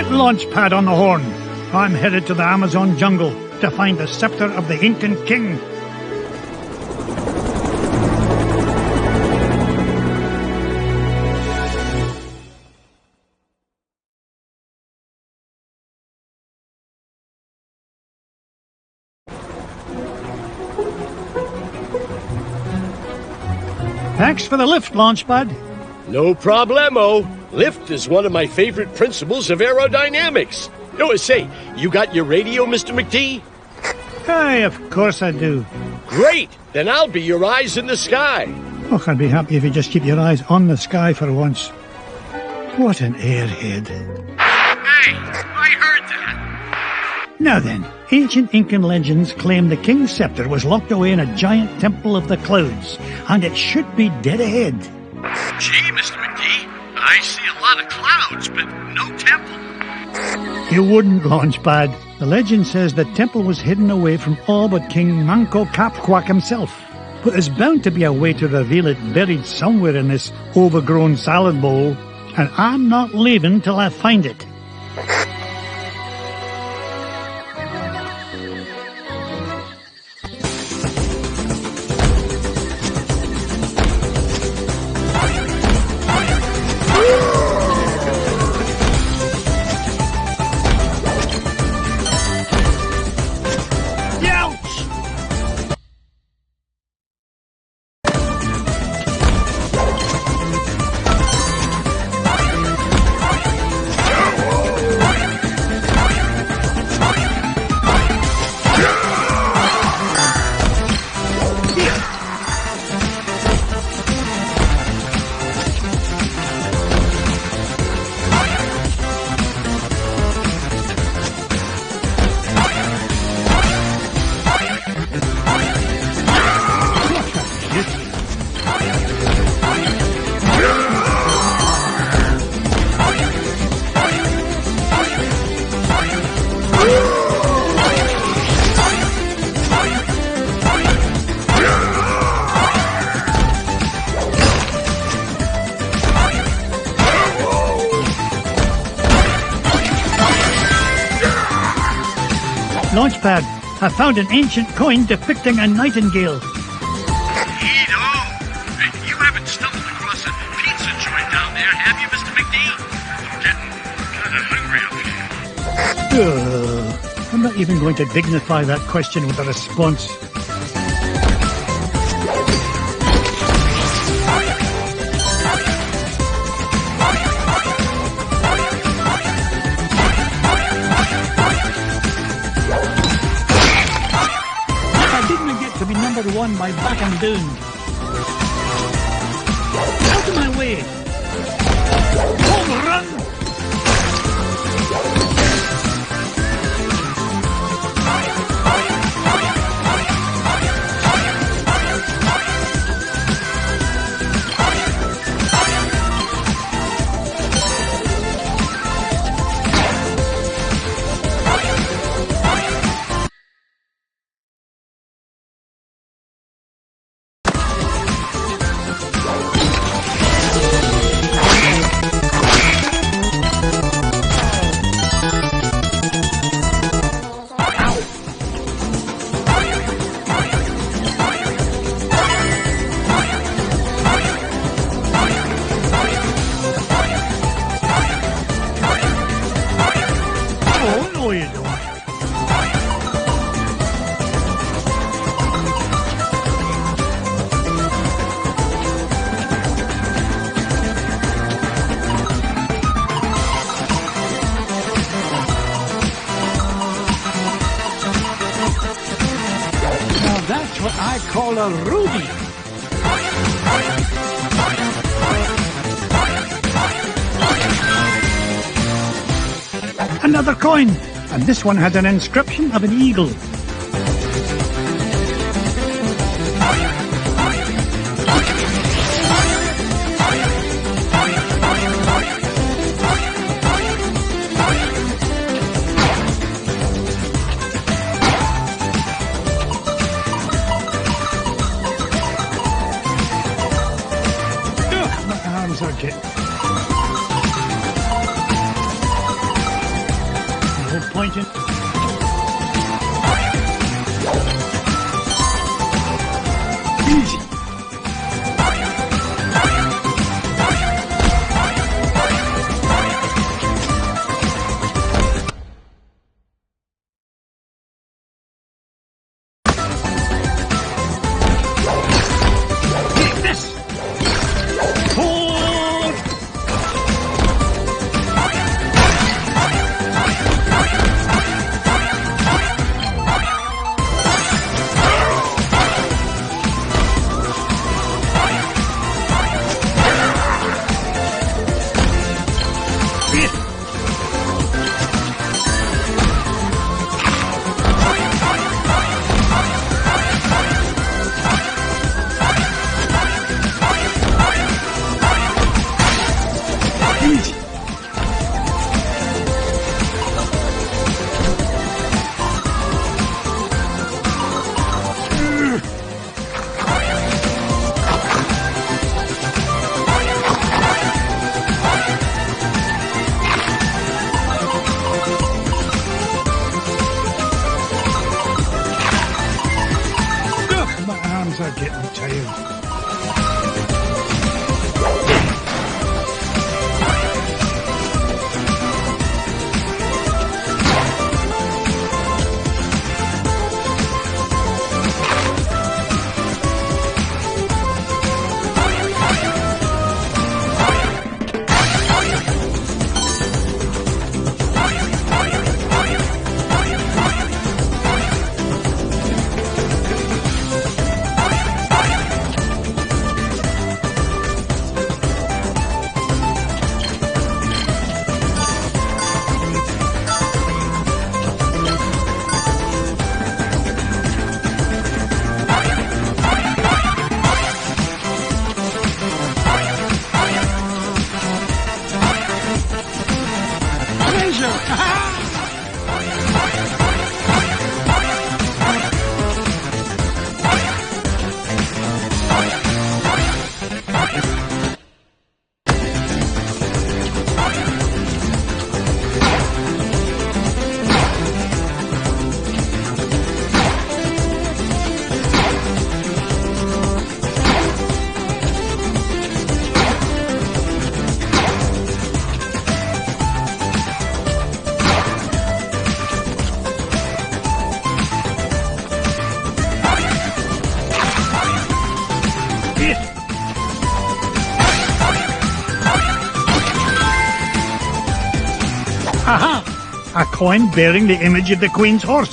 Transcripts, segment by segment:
Get Launchpad on the horn. I'm headed to the Amazon jungle to find the scepter of the ancient king. Thanks for the lift, Launchpad. No problemo. Lift is one of my favorite principles of aerodynamics. Oh, say, you got your radio, Mr. McD? Aye, of course I do. Great! Then I'll be your eyes in the sky. Oh, I'd be happy if you just keep your eyes on the sky for once. What an airhead. Hey, I heard that. Now then, ancient Incan legends claim the king's scepter was locked away in a giant temple of the clouds, and it should be dead ahead. Gee, Mr. McD, I see a lot of clouds, but no temple. You wouldn't, Launchpad. The legend says the temple was hidden away from all but King Manco Capquack himself. But there's bound to be a way to reveal it buried somewhere in this overgrown salad bowl, and I'm not leaving till I find it. Launchpad, I found an ancient coin depicting a nightingale. Neato! You haven't stumbled across a pizza joint down there, have you, Mr. McD? I'm getting kind of hungry up here. I'm not even going to dignify that question with a response. Number one by back and down. Out of my way! Home run! What I call a ruby. Another coin, and this one had an inscription of an eagle. No point in... Easy. Take this. Hold. Easy. Ugh, my arms are getting tired. Aha! A coin bearing the image of the Queen's horse.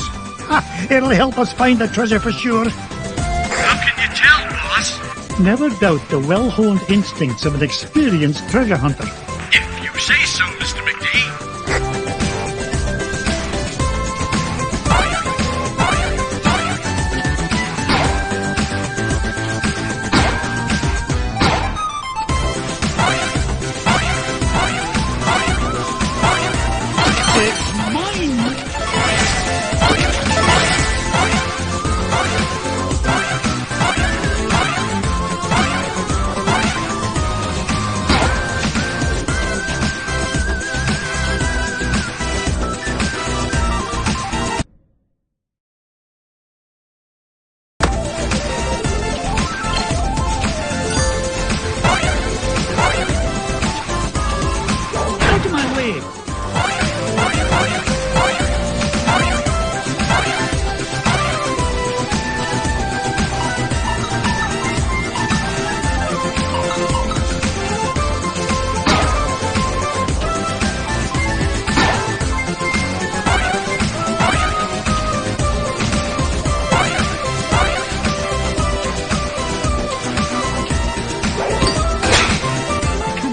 Ha! It'll help us find the treasure for sure. How can you tell, boss? Never doubt the well-honed instincts of an experienced treasure hunter. If you say so, Mr. McD. It's mine! Out of my way!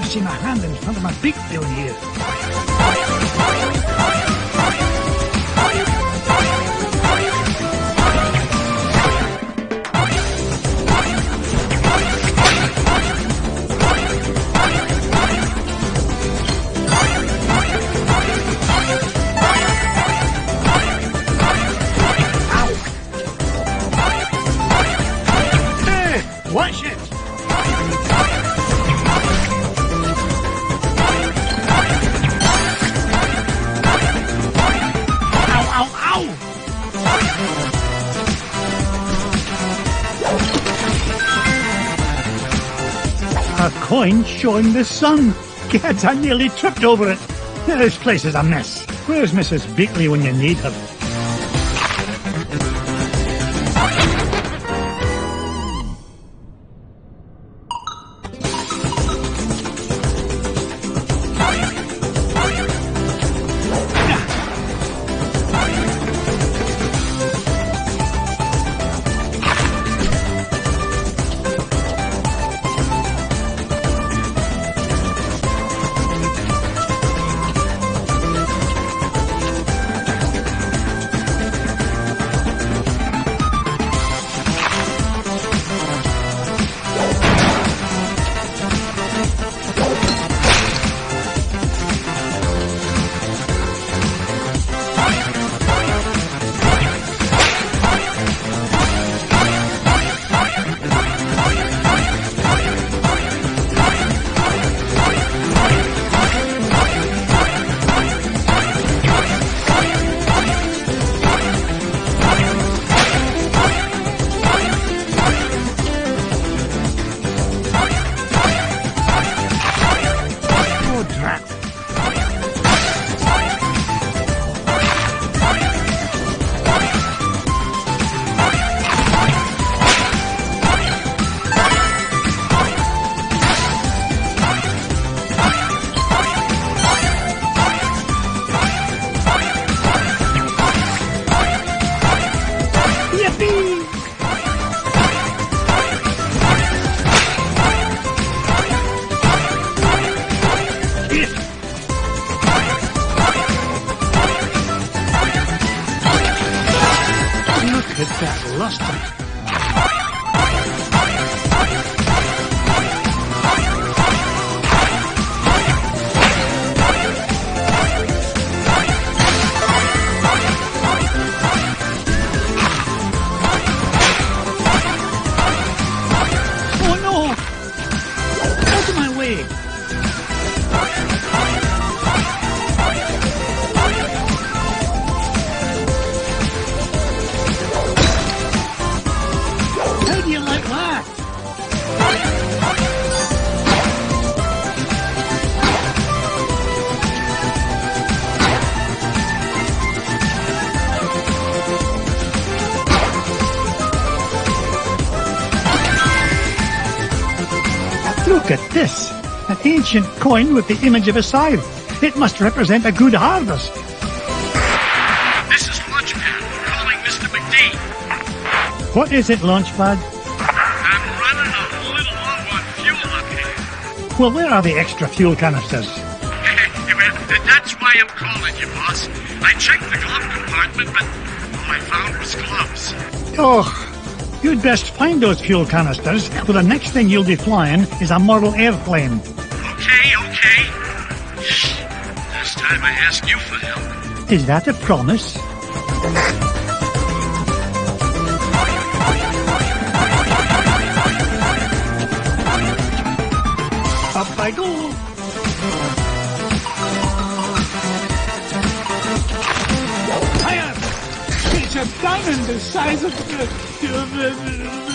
See my hand in front of my beak down here. Ow! Hey, watch it! A coin showing the sun. Gads, I nearly tripped over it. This place is a mess. Where's Mrs. Beakley when you need her? Look at this. An ancient coin with the image of a scythe. It must represent a good harvest. This is Launchpad calling Mr. McD. What is it, Launchpad? I'm running a little low on fuel up here. Well, where are the extra fuel canisters? Well, that's why I'm calling you, boss. I checked the glove compartment, but all I found was gloves. Oh, you'd best find those fuel canisters, for the next thing you'll be flying is a model airplane. Okay. This time I ask you for help. Is that a promise? Up I go. Higher! It's a diamond the size of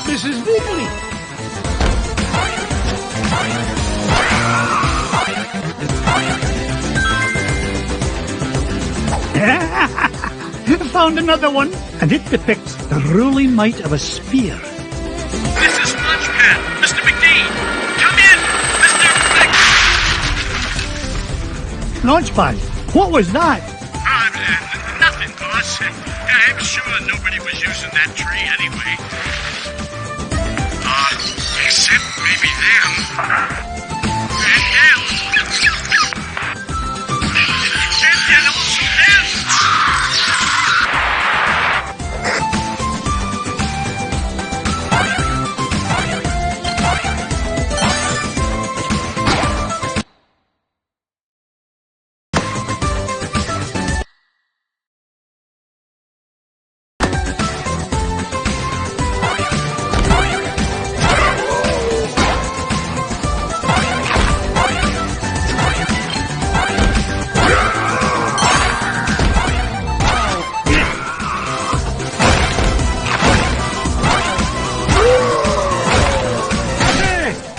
Mrs. Beakley. Found another one, and it depicts the ruling might of a spear. This is Launchpad. Mr. McD! Come in! Mr. Launchpad, what was that? Nothing, boss. I'm sure nobody was using that tree anyway. Except maybe them. And them. And also them.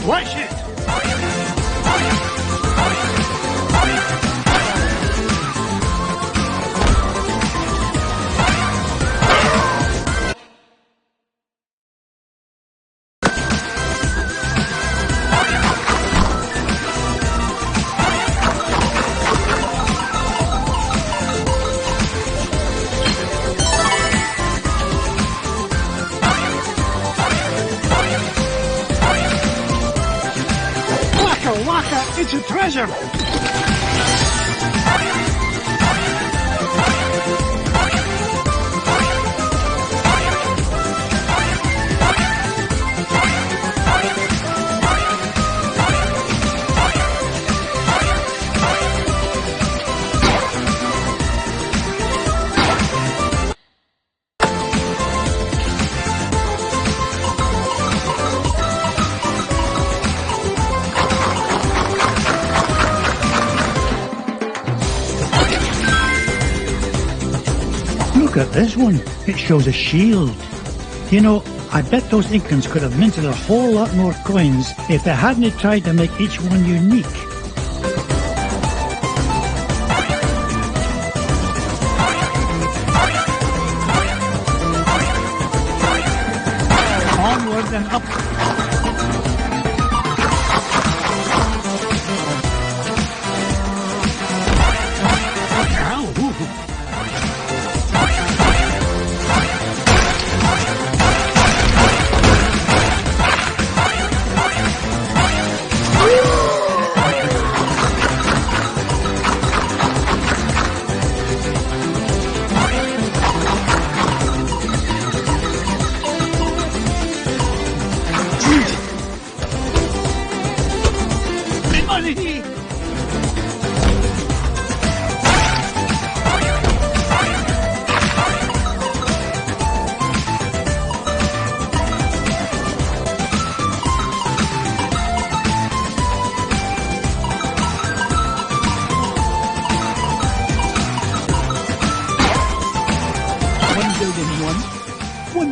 Watch it! Rebecca, it's a treasure! Look at this one. It shows a shield. You know, I bet those Incans could have minted a whole lot more coins if they hadn't tried to make each one unique. Onward and up.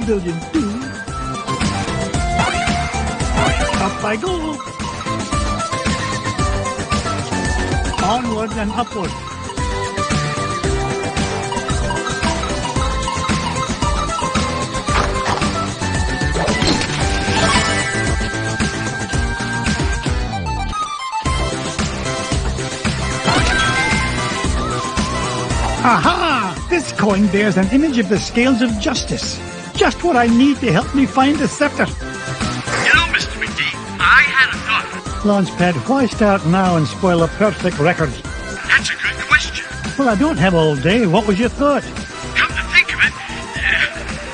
Building 2. Up I go. Onward and upward. Aha! This coin bears an image of the scales of justice. Just what I need to help me find the scepter. You know, Mr. McGee, I had a thought. Launchpad, why start now and spoil a perfect record? That's a good question. Well, I don't have all day. What was your thought? Come to think of it,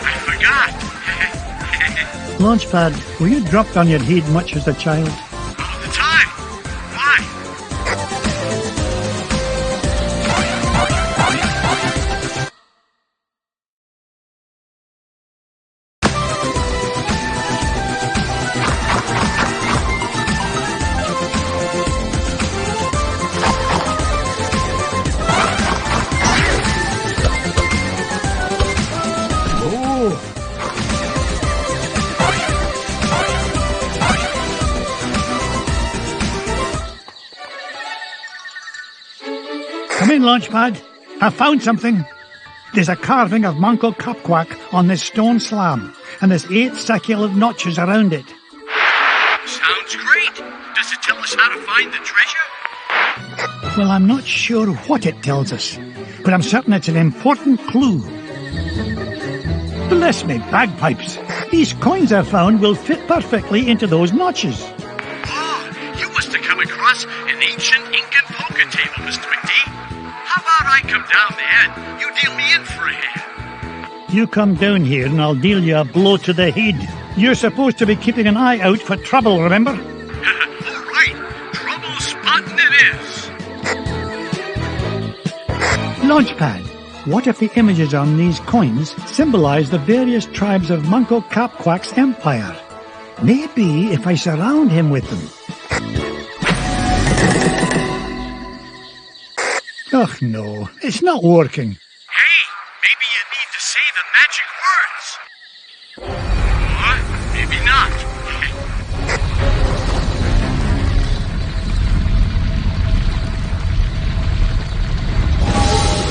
I forgot. Launchpad, were you dropped on your head much as a child? All the time. Why? Come in, Launchpad. I found something. There's a carving of Manco Capquack on this stone slab, and there's 8 succulent notches around it. Sounds great. Does it tell us how to find the treasure? Well, I'm not sure what it tells us, but I'm certain it's an important clue. Bless me bagpipes. These coins I found will fit perfectly into those notches. Oh, you must have come across an ancient Incan poker table, Mr. McD. How about I come down there and you deal me in for a hand? You come down here and I'll deal you a blow to the head. You're supposed to be keeping an eye out for trouble, remember? All right, trouble spotting it is. Launchpad, what if the images on these coins symbolize the various tribes of Manco Capquack's empire? Maybe if I surround him with them. Oh no, it's not working. Hey, maybe you need to say the magic words. Or maybe not.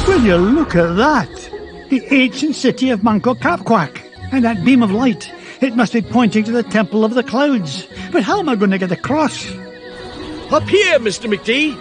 Will you look at that? The ancient city of Manco Capquack. And that beam of light. It must be pointing to the Temple of the Clouds. But how am I going to get across? Up here, Mr. McD.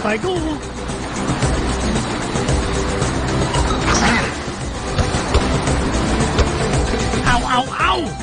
Up I go. Ow, ow, ow!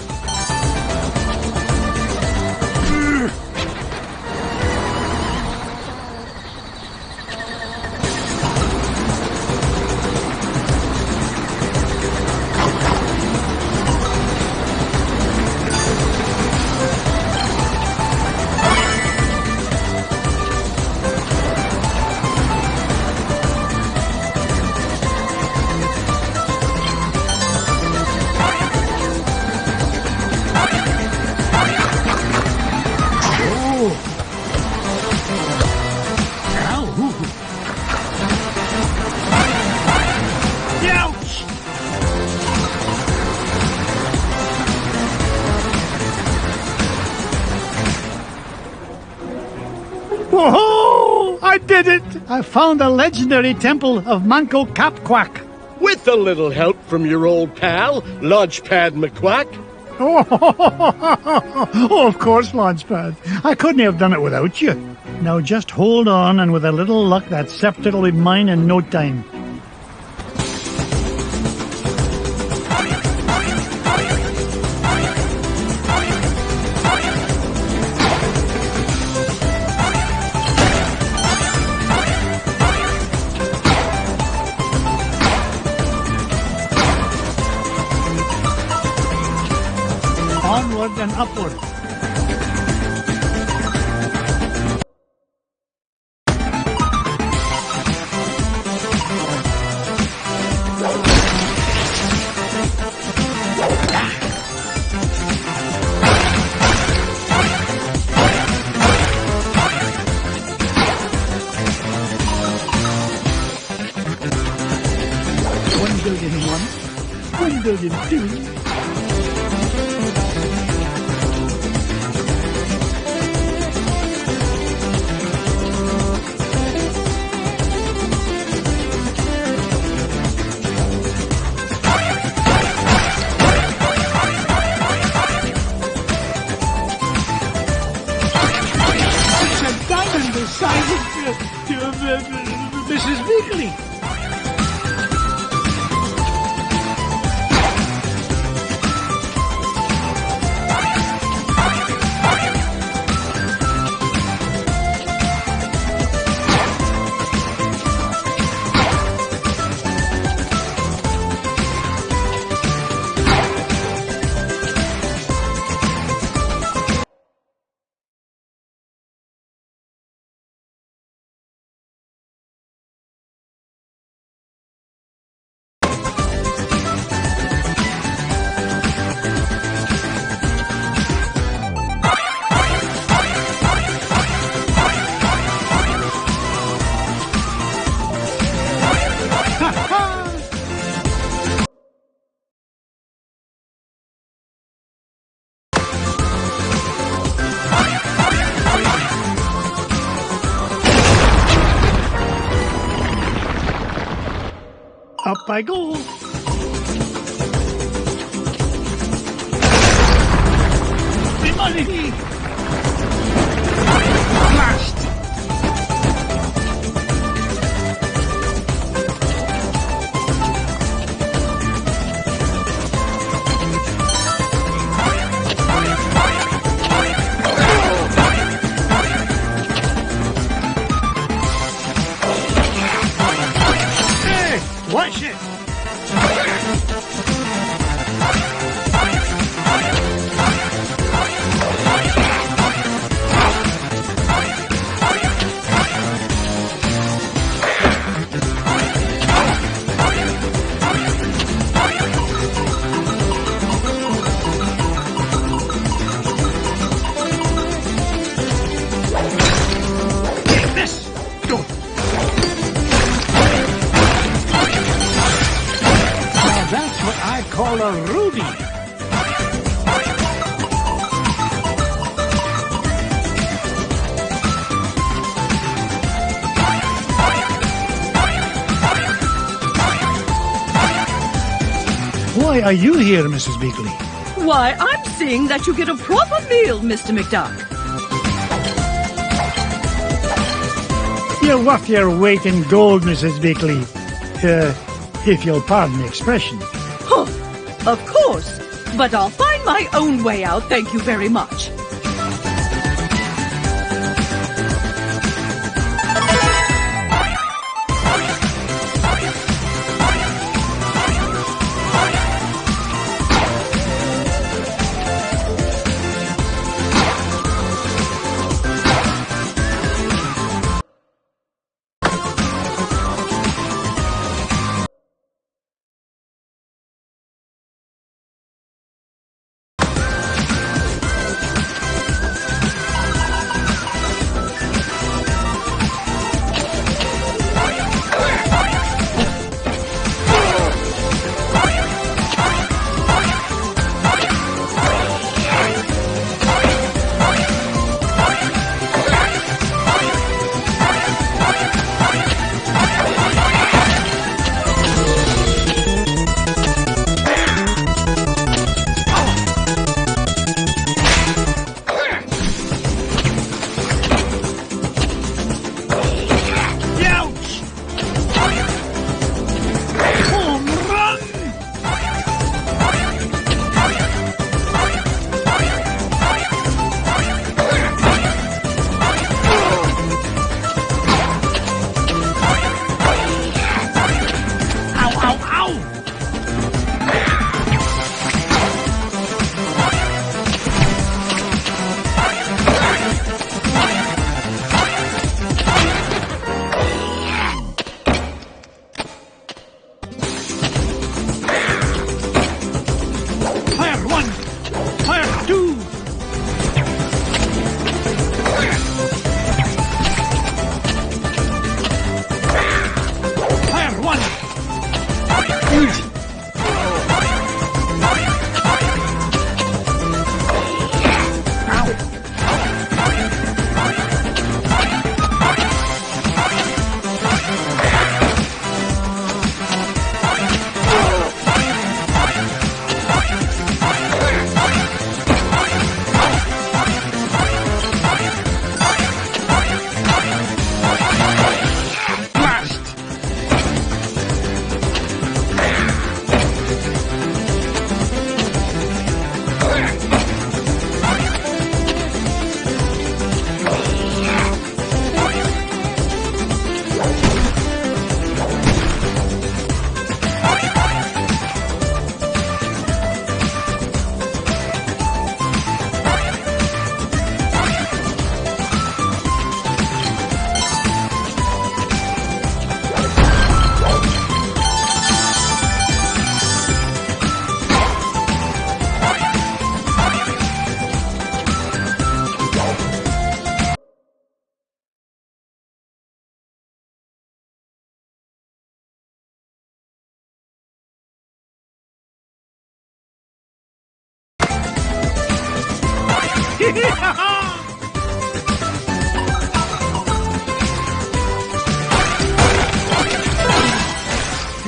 Whoa! I did it! I found the legendary temple of Manco Capquack. With a little help from your old pal, Launchpad McQuack. Oh, of course, Launchpad. I couldn't have done it without you. Now just hold on, and with a little luck, that scepter will be mine in no time. Onward and upward. $1 billion, $2. Mrs. Weekly. Up I go. The money. Blast. Hey, watch it. Call a ruby. Why are you here, Mrs. Beakley? Why, I'm seeing that you get a proper meal, Mr. McDuck. You're worth your weight in gold, Mrs. Bakley. If you'll pardon the expression. Huh, of course. But I'll find my own way out, thank you very much.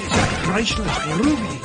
It's a priceless ruby.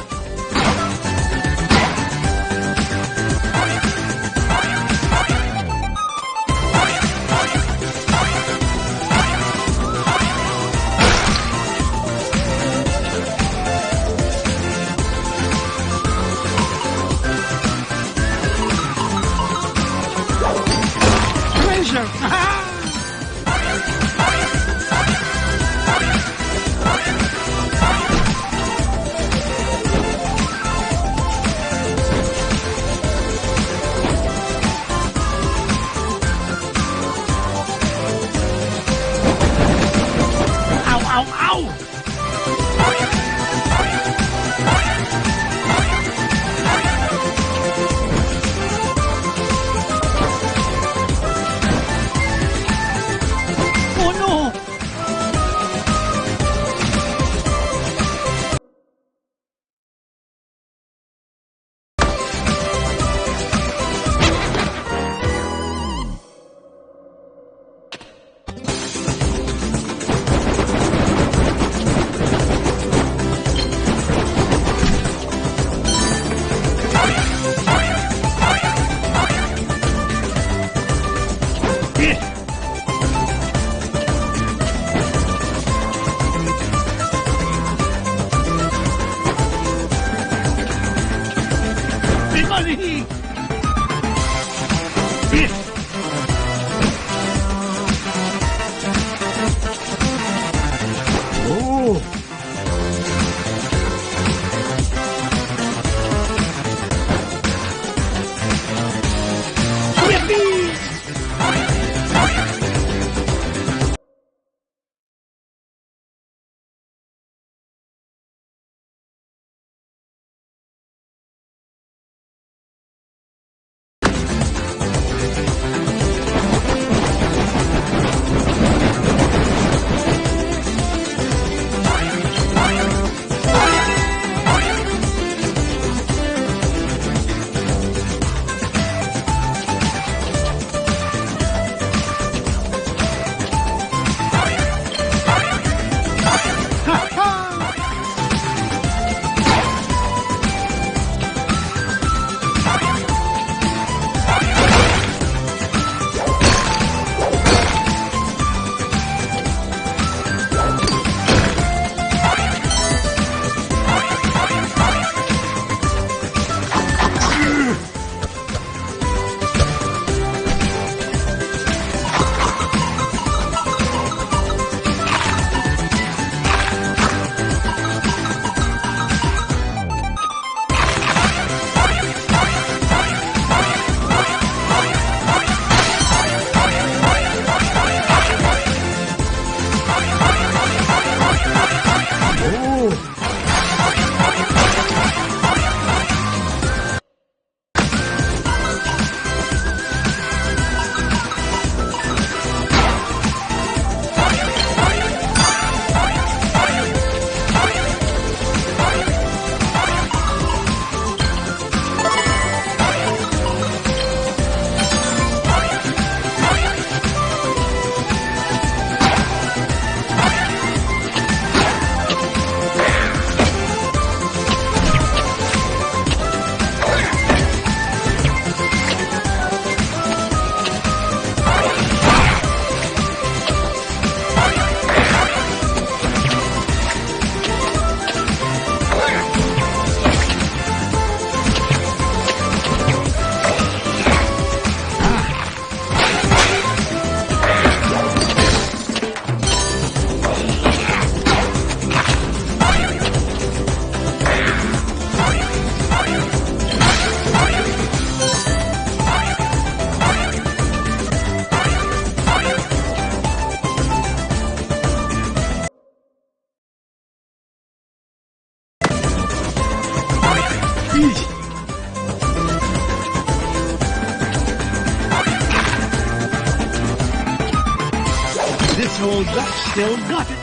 guess old Duck still got it.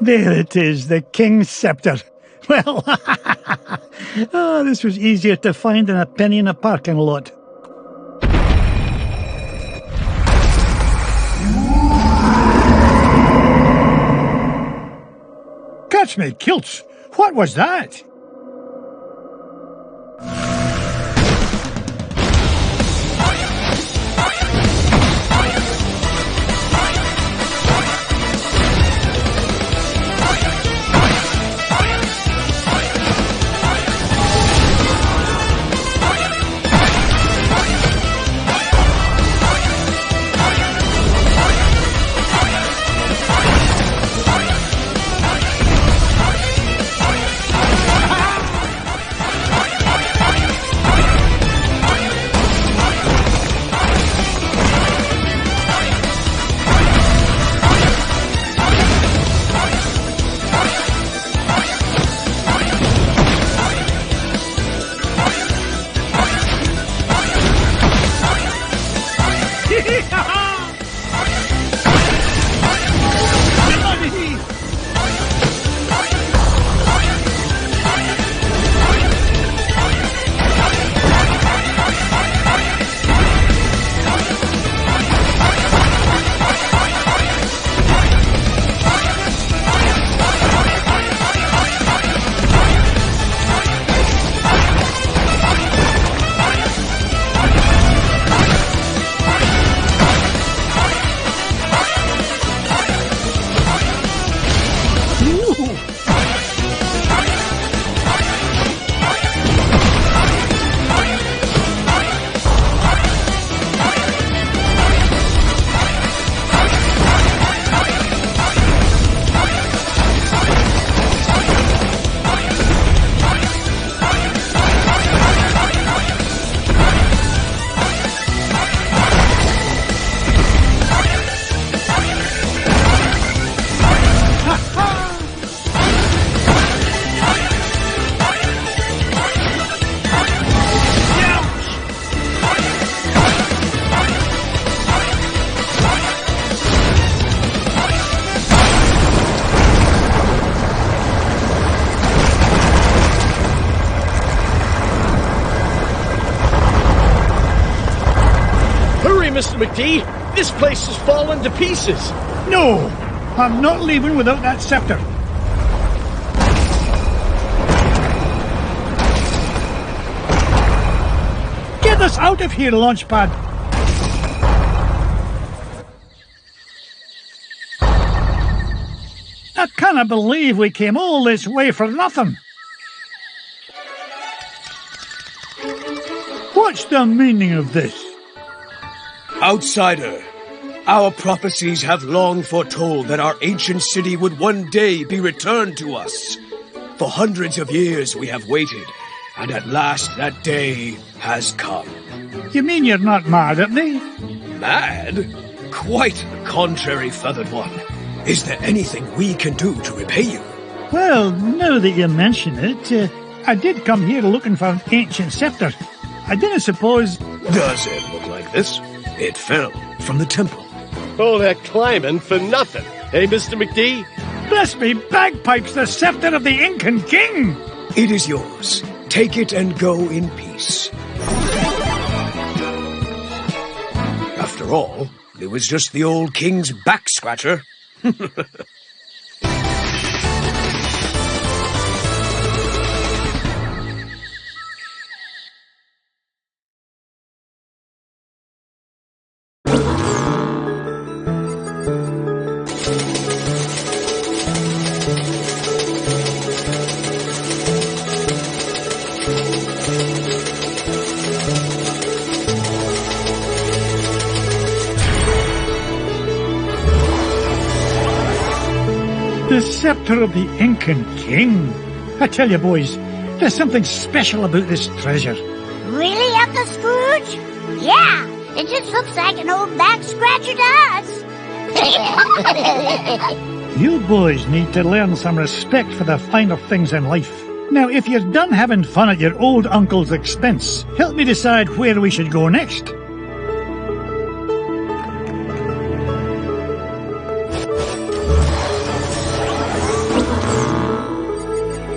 There it is, the King's Scepter. Well, this was easier to find than a penny in a parking lot. Catch me kilts! What was that? Mr. McD. This place has fallen to pieces. No! I'm not leaving without that scepter. Get us out of here, Launchpad! I can't believe we came all this way for nothing. What's the meaning of this? Outsider, our prophecies have long foretold that our ancient city would one day be returned to us. For hundreds of years we have waited, and at last that day has come. You mean you're not mad at me? Mad? Quite the contrary, Feathered One. Is there anything we can do to repay you? Well, now that you mention it, I did come here looking for an ancient scepter. I didn't suppose Does it look like this? It fell from the temple. All that climbing for nothing. Hey, Mr. McD? Bless me bagpipes, the scepter of the Incan king! It is yours. Take it and go in peace. After all, it was just the old king's back scratcher. The scepter of the Incan king. I tell you, boys, there's something special about this treasure. Really, Uncle Scrooge? Yeah, it just looks like an old back scratcher to us. You boys need to learn some respect for the finer things in life. Now, if you're done having fun at your old uncle's expense, help me decide where we should go next.